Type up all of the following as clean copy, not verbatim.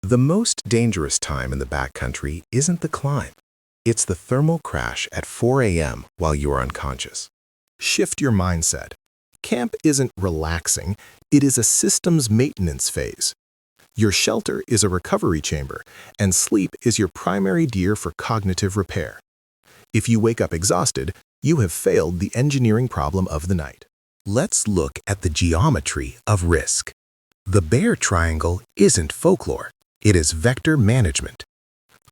The most dangerous time in the backcountry isn't the climb. It's the thermal crash at 4 a.m. while you're unconscious. Shift your mindset. Camp isn't relaxing, it is a systems maintenance phase. Your shelter is a recovery chamber, and sleep is your primary gear for cognitive repair. If you wake up exhausted, you have failed the engineering problem of the night. Let's look at the geometry of risk. The bear triangle isn't folklore, it is vector management.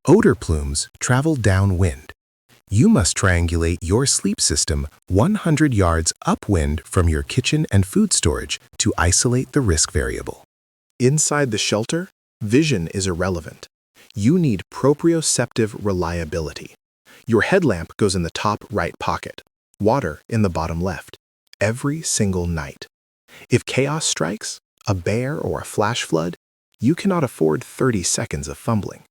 Odor plumes travel downwind. You must triangulate your sleep system 100 yards upwind from your kitchen and food storage to isolate the risk variable. Inside the shelter, vision is irrelevant. You need proprioceptive reliability. Your headlamp goes in the top right pocket, water in the bottom left, every single night. If chaos strikes, a bear or a flash flood, you cannot afford 30 seconds of fumbling.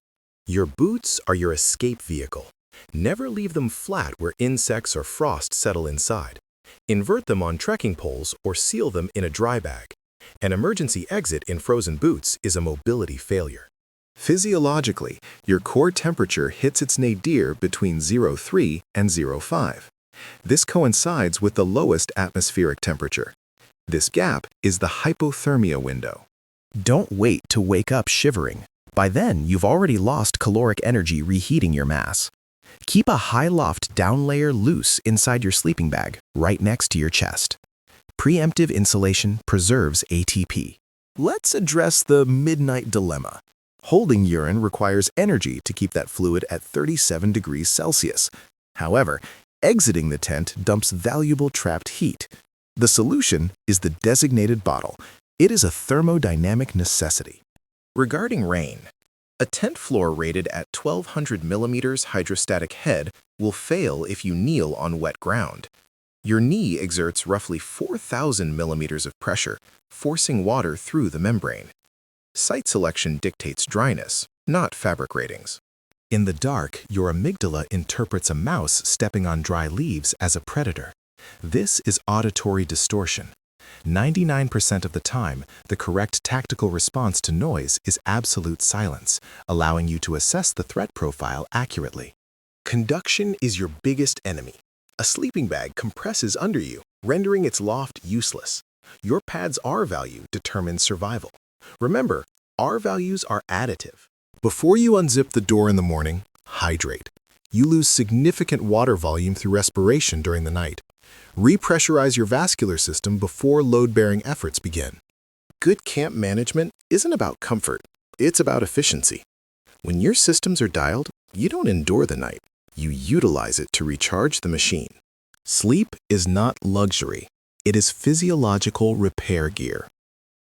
Your boots are your escape vehicle. Never leave them flat where insects or frost settle inside. Invert them on trekking poles or seal them in a dry bag. An emergency exit in frozen boots is a mobility failure. Physiologically, your core temperature hits its nadir between 0.3 and 0.5. This coincides with the lowest atmospheric temperature. This gap is the hypothermia window. Don't wait to wake up shivering. By then, you've already lost caloric energy reheating your mass. Keep a high loft down layer loose inside your sleeping bag, right next to your chest. Preemptive insulation preserves ATP. Let's address the midnight dilemma. Holding urine requires energy to keep that fluid at 37 degrees Celsius. However, exiting the tent dumps valuable trapped heat. The solution is the designated bottle. It is a thermodynamic necessity. Regarding rain, a tent floor rated at 1200 millimeters hydrostatic head will fail if you kneel on wet ground. Your knee exerts roughly 4,000 millimeters of pressure, forcing water through the membrane. Site selection dictates dryness, not fabric ratings. In the dark, your amygdala interprets a mouse stepping on dry leaves as a predator. This is auditory distortion. 99% of the time, the correct tactical response to noise is absolute silence, allowing you to assess the threat profile accurately. Conduction is your biggest enemy. A sleeping bag compresses under you, rendering its loft useless. Your pad's R value determines survival. Remember, R values are additive. Before you unzip the door in the morning, hydrate. You lose significant water volume through respiration during the night. Repressurize your vascular system before load-bearing efforts begin. Good camp management isn't about comfort, it's about efficiency. When your systems are dialed, you don't endure the night. You utilize it to recharge the machine. Sleep is not luxury, it is physiological repair gear.